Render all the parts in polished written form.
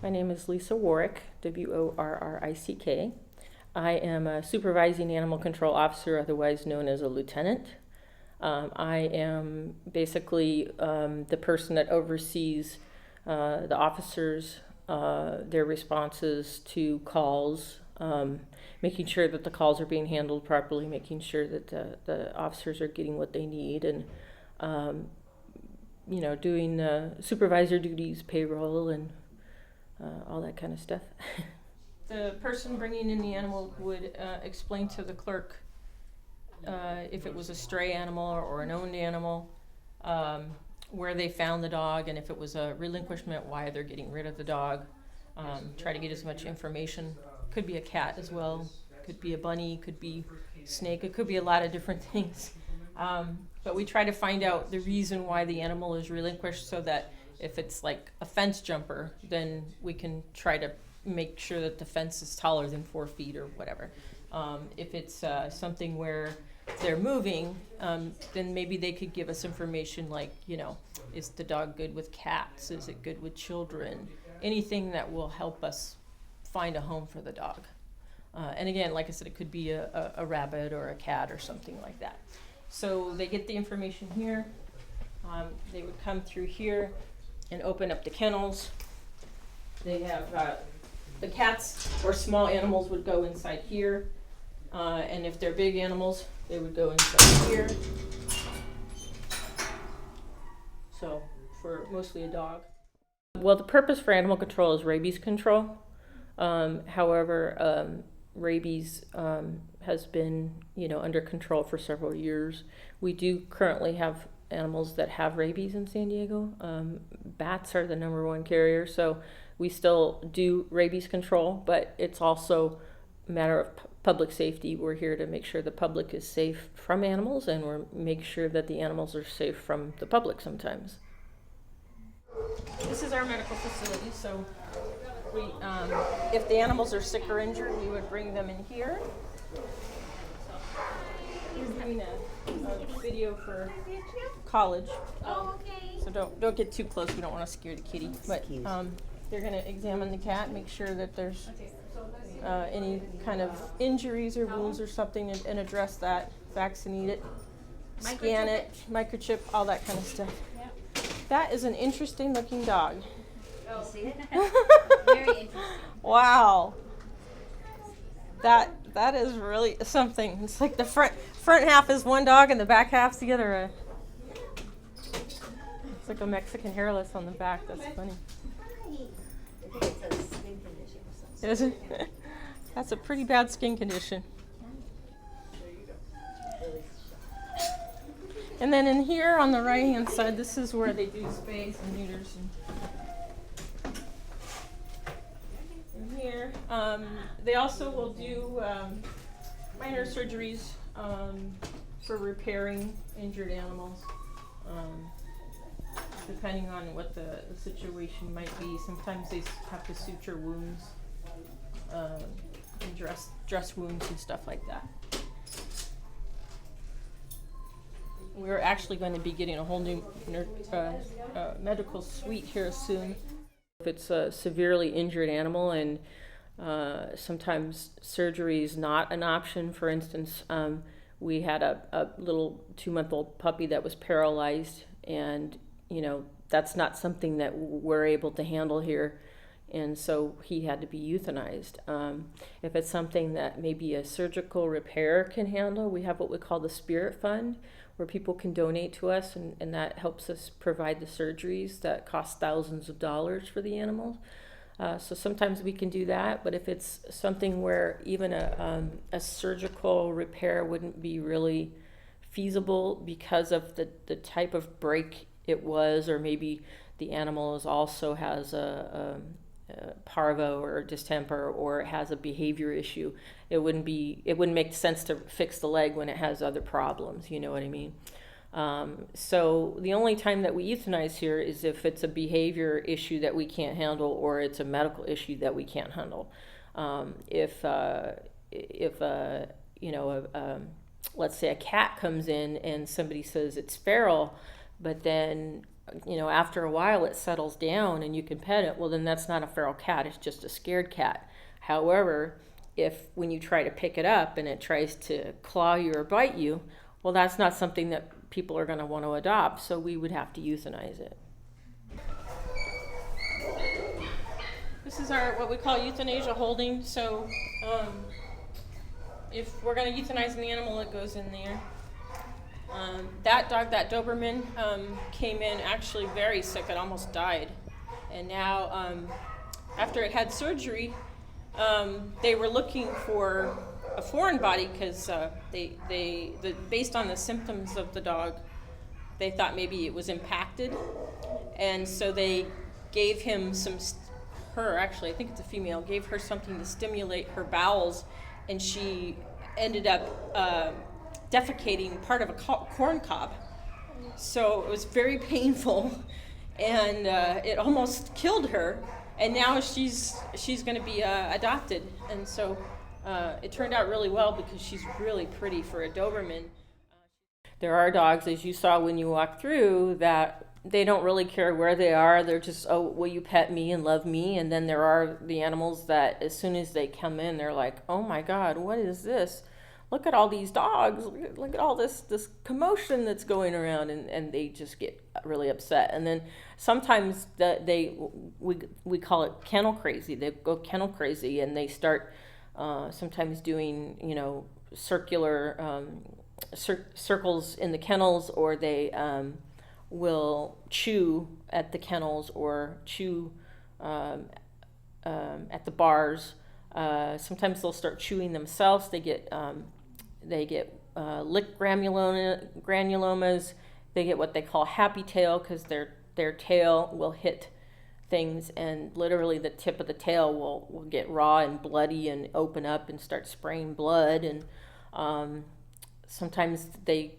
My name is Lisa Worrick, Worrick. I am a supervising animal control officer, otherwise known as a lieutenant. I am basically the person that oversees the officers, their responses to calls, making sure that the calls are being handled properly, making sure that the officers are getting what they need, and doing supervisor duties, payroll, and all that kind of stuff. The person bringing in the animal would explain to the clerk if it was a stray animal or an owned animal, where they found the dog, and if it was a relinquishment, why they're getting rid of the dog. Try to get as much information. Could be a cat as well, could be a bunny, could be a snake, it could be a lot of different things. But we try to find out the reason why the animal is relinquished, so that if it's like a fence jumper, then we can try to make sure that the fence is taller than 4 feet or whatever. If it's something where they're moving, then maybe they could give us information like, is the dog good with cats? Is it good with children? Anything that will help us find a home for the dog. And again, like I said, it could be a rabbit or a cat or something like that. So they get the information here. They would come through here and open up the kennels. They have the cats or small animals would go inside here, and if they're big animals, they would go inside here. So for mostly a dog. Well, the purpose for animal control is rabies control. However, rabies has been, under control for several years. We do currently have animals that have rabies in San Diego. Bats are the #1 carrier, so we still do rabies control, but it's also a matter of public safety. We're here to make sure the public is safe from animals, and we're make sure that the animals are safe from the public sometimes. This is our medical facility, so we, if the animals are sick or injured, we would bring them in here. We're doing a video for college, so don't get too close. We don't want to scare the kitty. But they're going to examine the cat, make sure that there's any kind of injuries or wounds or something, and address that. Vaccinate it, scan it, microchip, all that kind of stuff. That is an interesting looking dog. You see it? Very interesting. Wow. That is really something. It's like the front half is one dog and the back half's the other. It's like a Mexican hairless on the back. That's funny. I think it's a skin condition or something. Is it? That's a pretty bad skin condition. And then in here on the right hand side, this is where they do spays and neuters. And here, they also will do minor surgeries for repairing injured animals, depending on what the situation might be. Sometimes they have to suture wounds, and dress wounds and stuff like that. We're actually going to be getting a whole new medical suite here soon. If it's a severely injured animal, and sometimes surgery is not an option. For instance, we had a little 2-month-old puppy that was paralyzed, and that's not something that we're able to handle here, and so he had to be euthanized. If it's something that maybe a surgical repair can handle, we have what we call the Spirit Fund, where people can donate to us, and that helps us provide the surgeries that cost thousands of dollars for the animals. So sometimes we can do that, but if it's something where even a surgical repair wouldn't be really feasible because of the type of break it was, or maybe the animal also has a parvo or distemper, or it has a behavior issue, it wouldn't make sense to fix the leg when it has other problems. You know what I mean? So the only time that we euthanize here is if it's a behavior issue that we can't handle, or it's a medical issue that we can't handle. If let's say a cat comes in and somebody says it's feral, but then after a while it settles down and you can pet it, well, then that's not a feral cat, it's just a scared cat. However, if when you try to pick it up and it tries to claw you or bite you, well, that's not something that people are going to want to adopt, so we would have to euthanize it. This is our what we call euthanasia holding. So if we're going to euthanize an animal, it goes in there. That dog, that Doberman, came in actually very sick. It almost died. And now, after it had surgery, they were looking for a foreign body because based on the symptoms of the dog, they thought maybe it was impacted. And so they gave him I think it's a female, gave her something to stimulate her bowels, and she ended up defecating part of a corn cob. So it was very painful, and it almost killed her. And now she's going to be adopted, and so it turned out really well because she's really pretty for a Doberman. There are dogs, as you saw when you walked through, that they don't really care where they are. They're just, oh, will you pet me and love me? And then there are the animals that as soon as they come in, they're like, oh my God, what is this? Look at all these dogs. Look at all this commotion that's going around. And they just get really upset. And then sometimes we call it kennel crazy. They go kennel crazy and they start sometimes doing, circular circles in the kennels, or they will chew at the kennels or chew at the bars. Sometimes they'll start chewing themselves. They get lick granulomas. They get what they call happy tail because their tail will hit things and literally the tip of the tail will get raw and bloody and open up and start spraying blood. And sometimes they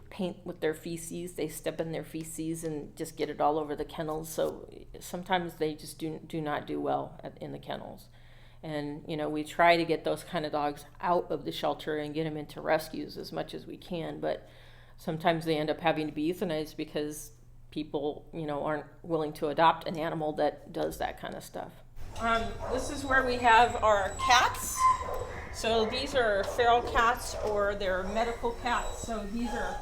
paint with their feces. They step in their feces and just get it all over the kennels. So sometimes they just do not do well in the kennels. And, we try to get those kind of dogs out of the shelter and get them into rescues as much as we can. But sometimes they end up having to be euthanized because people, aren't willing to adopt an animal that does that kind of stuff. This is where we have our cats. So these are feral cats or they're medical cats. So these are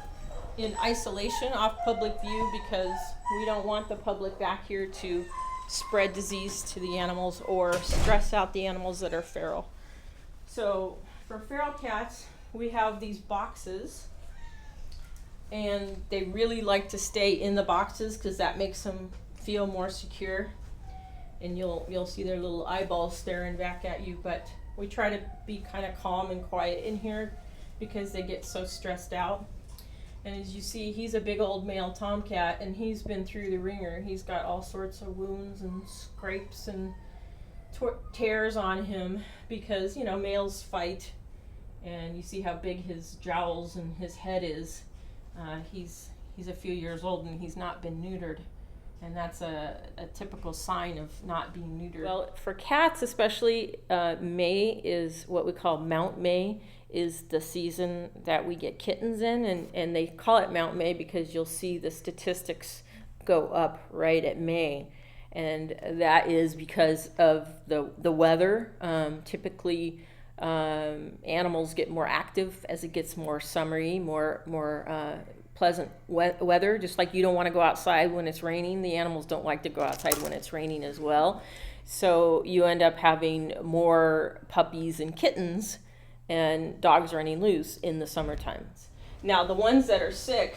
in isolation off public view because we don't want the public back here to spread disease to the animals or stress out the animals that are feral. So for feral cats, we have these boxes, and they really like to stay in the boxes because that makes them feel more secure. And you'll see their little eyeballs staring back at you, but we try to be kind of calm and quiet in here because they get so stressed out. And as you see, he's a big old male tomcat, and he's been through the ringer. He's got all sorts of wounds and scrapes and tears on him because, males fight. And you see how big his jowls and his head is. He's a few years old and he's not been neutered. And that's a typical sign of not being neutered. Well, for cats especially, May is what we call Mount May, is the season that we get kittens in. And they call it Mount May because you'll see the statistics go up right at May. And that is because of the weather. Typically, animals get more active as it gets more summery, more pleasant weather. Just like you don't want to go outside when it's raining, the animals don't like to go outside when it's raining as well. So you end up having more puppies and kittens and dogs running loose in the summertime. Now the ones that are sick,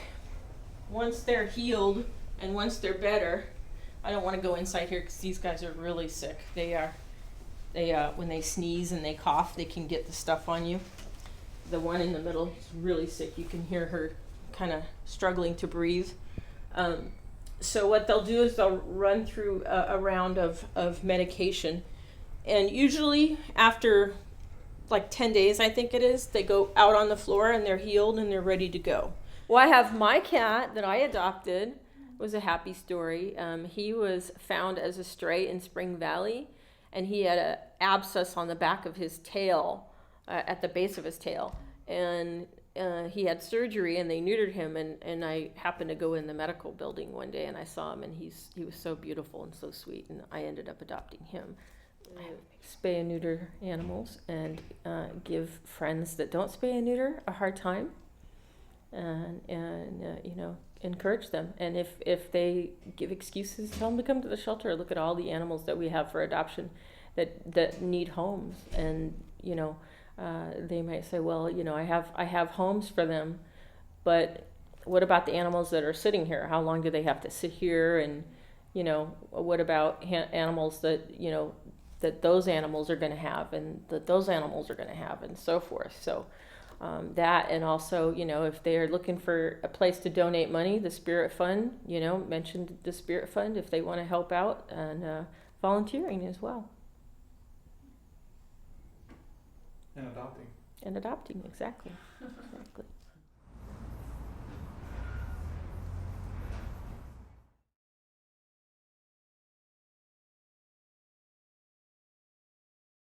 once they're healed and once they're better, I don't want to go inside here because these guys are really sick. They when they sneeze and they cough, they can get the stuff on you. The one in the middle is really sick. You can hear her kind of struggling to breathe. So what they'll do is they'll run through a round of medication. And usually after like 10 days, I think it is, they go out on the floor and they're healed and they're ready to go. Well, I have my cat that I adopted. It was a happy story. He was found as a stray in Spring Valley, and he had an abscess on the back of his tail, at the base of his tail. And he had surgery and they neutered him, and I happened to go in the medical building one day and I saw him, and he was so beautiful and so sweet, and I ended up adopting him. Spay and neuter animals, and give friends that don't spay and neuter a hard time, and encourage them. And if they give excuses, tell them to come to the shelter. Look at all the animals that we have for adoption that need homes, and they might say, well, I have homes for them, but what about the animals that are sitting here? How long do they have to sit here? And what about animals that that those animals are going to have, and that those animals are going to have, and so forth. So that, and also, if they are looking for a place to donate money, the Spirit Fund, mentioned the Spirit Fund if they want to help out, and volunteering as well. And adopting. And adopting, exactly.